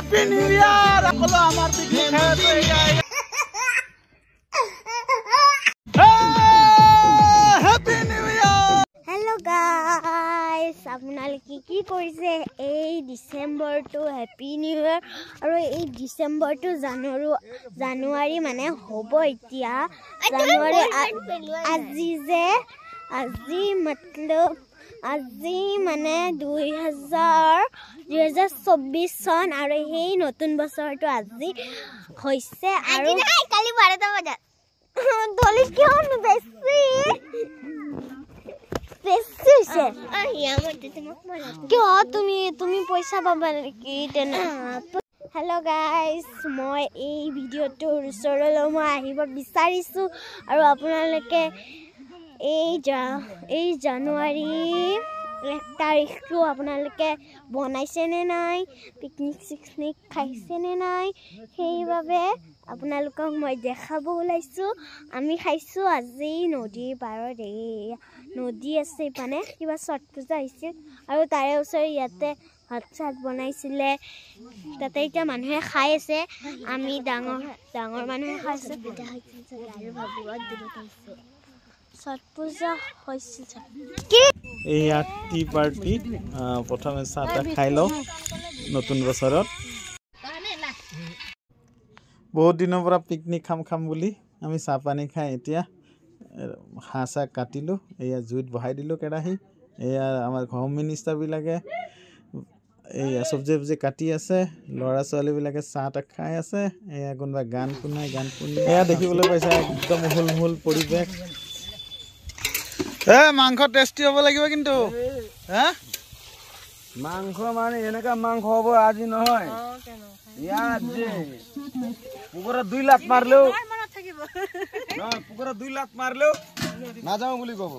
Happy new ইয়াৰ সকলো আমাৰ picnic খাই হ্যাপি নিউ ইয়াৰ हेलो गाइस আপোনালোকে কি কৰিছে এই ডিসেম্বৰটো হ্যাপি নিউ ইয়াৰ আৰু এই ডিসেম্বৰটো জানুৱাৰী মানে হ'ব এতিয়া জানুৱাৰী আজি মানে 2024 চন আৰু এই নতুন বছৰটো আজি হৈছে আৰু কালি 12টা বজাত দলি কিয় বেছি क्यों তুমি পইচা পাবা নেকি তেনে हेलो गाइस মই এই ভিডিওটোৰ ওচৰলৈ মই আহিব বিচাৰিছো আৰু আপোনালোকে এই জানুৱাৰী 1 তাৰিখটো আপোনালোকে বনাইছে নে নাই পিকনিক খাইছে নে নাই সেইবাবে আপোনালোকক মই দেখাব ওলাইছো আমি খাইছো আজি নদীৰ পাৰত নদী আছে মানে কিবা ছট পূজা হৈছিল আৰু তাৰে ওচৰত ইয়াতে ভাত চাত বনাইছিলে তাতে এতিয়া মানুহে খাই আছে আমি ডাঙৰ মানুহে খাইছো ছট পূজা হৈছিল কি এই টি পাৰ্টি প্ৰথমে চাহ খাই লওঁ নতুন বছৰত বহুত দিনৰ পৰা পিকনিক খাম বুলি আমি চাহ পানী খাই এতিয়া হাঁহ চাহ কাটিলোঁ এয়া জুইত বহাই দিলোঁ কেৰাহী এয়া আমাৰ হোম মিনিষ্টাৰবিলাকে এয়া চব্জি কাটি আছে ল'ৰা ছোৱালীবিলাকে চাহ তাহ খাই আছে এয়া কোনোবা গান শুনি এয়া দেখিবলৈ পাইছে একদম হুলমুল পৰিৱেশ মাংস টেষ্টি হ'ব লাগিব কিন্তু মাংস মানে এনেকা মাংস হ'ব আজি নহয় ইয়াত যে পুকুৰত 2 লাখ মাৰলেও পুকুৰত 2 লাখ মাৰলেও নাযাওঁ বুলি ক'ব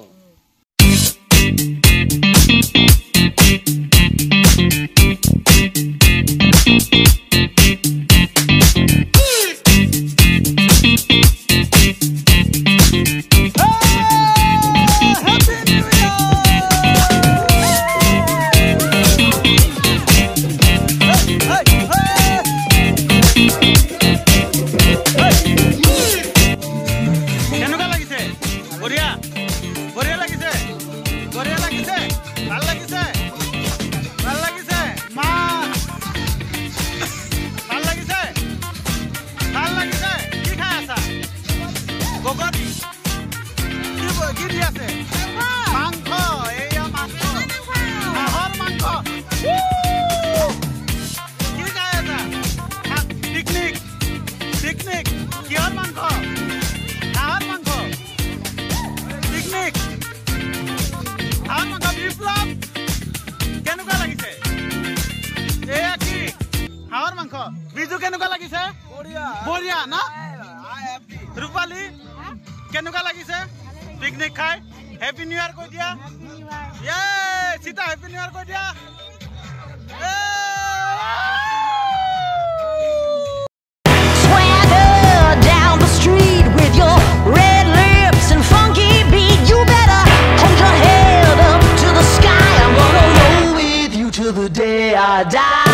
বঢ়িয়া না ৰূপালী কেনেকুৱা লাগিছে পিকনিক খাই হ্যাপি নিউ ইয়াৰ কৈ দিয়া সীতা হ্যাপি নিউ ইয়াৰ কৈ দিয়া The day I die.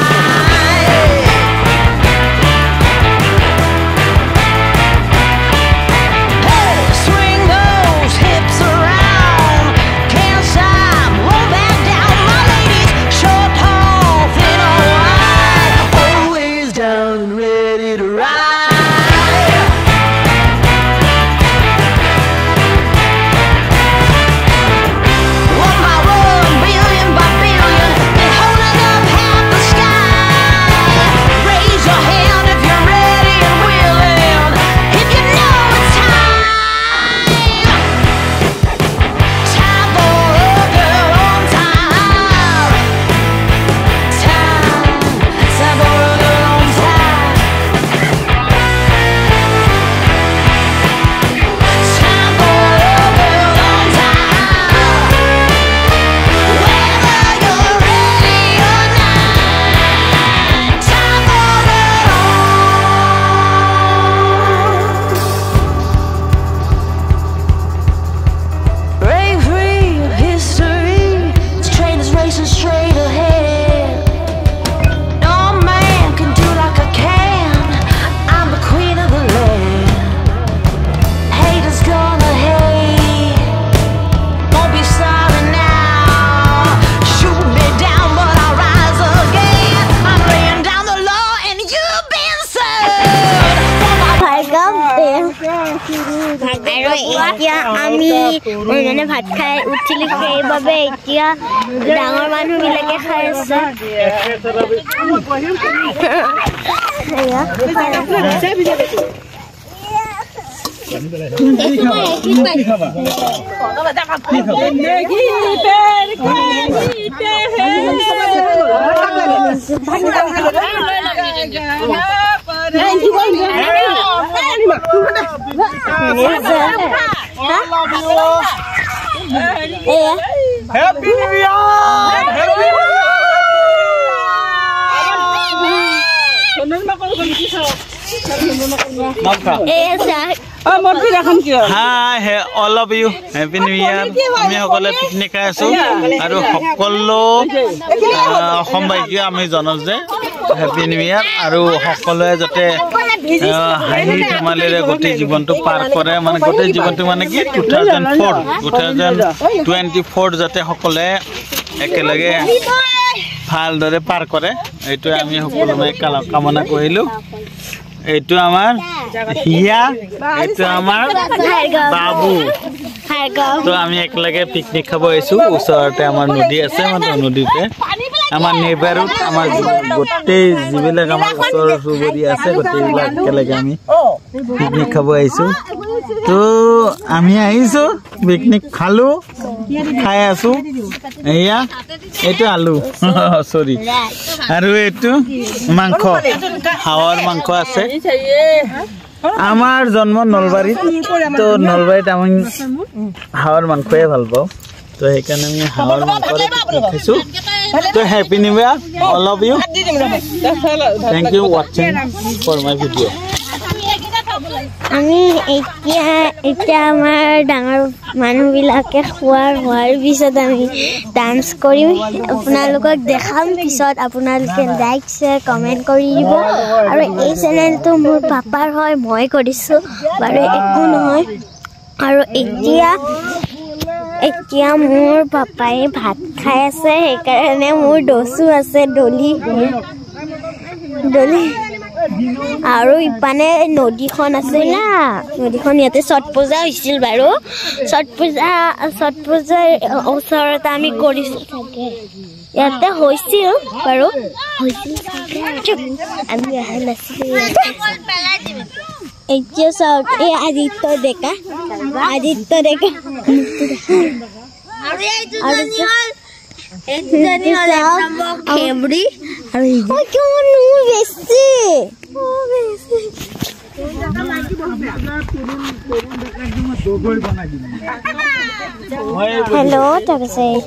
এতিয়া আমি মানে ভাত খাই উঠিলো সেইবাবে এতিয়া ডাঙৰ মানুহবিলাকে খাই আছে Happy New Year! Hi, all of you. Happy New Year. আমি সকলে পিকনিক খাই আছো আৰু সকলো অসমবাসীয়ে আমি জনাও যে হেপী নিউ ইয়াৰ আৰু সকলোৱে যাতে হাঁহি ধেমালিৰে গোটেই জীৱনটো পাৰ কৰে মানে গোটেই জীৱনটো মানে কি 2024 যাতে সকলোৱে একেলগে ভালদৰে পাৰ কৰে এইটো আমি সকলোৱে কামনা কৰিলো এইটো আমাৰ হিয়া এইটো আমাৰ বাবু তো আমি একলগে পিকনিক খাব আইছো ওচৰতে আমাৰ নদী আছে মানে নদীতে আমাৰ নেবাৰুট আমাৰ গোটেই যিবিলাক আমাৰ ওচৰ সুবুৰী আছে গোটেইবিলাক একলগে আমি পিকনিক খাব আইছো তো আমি আইছো পিকনিক খালো খাই আছো এয়া এইটো আলু সরি আৰু এইটো মাংস হাওয়াৰ মাংস আছে আমাৰ জন্ম নলবাৰীত তো নলবাৰীত আমি হাওয়াৰ মাংসই ভাল পাওঁ তো সেইকাৰণে আমি হাওয়ার মাংস খাইছো তো happy new year all of you thank you watching for my video আমি এতিয়া আমাৰ ডাঙৰ মানুহবিলাকে হোৱাৰ পিছত আমি ডান্স কৰিম আপোনালোকক দেখাম পিছত আপোনালোকে লাইক শ্বেয়াৰ কমেণ্ট কৰি দিব আৰু এই চেনেলটো মোৰ পাপাৰ হয় মই কৰিছোঁ বাৰু একো নহয় আৰু এতিয়া মোৰ পাপাই ভাত খাই আছে সেইকাৰণে মোৰ দচু আছে ডলি আৰু ইপানে নদীখন আছে না নদীখন ইয়াতে ছট পূজা হৈছিল বাৰু ছট পূজাৰ ওচৰত আমি কৰিছোঁ ইয়াতে হৈছিল বাৰু আমি অহা নাছিলোঁ এতিয়া চাওক এই আদিত্য ডেকা খেমৰি আৰু হেল্ল' তাৰপিছত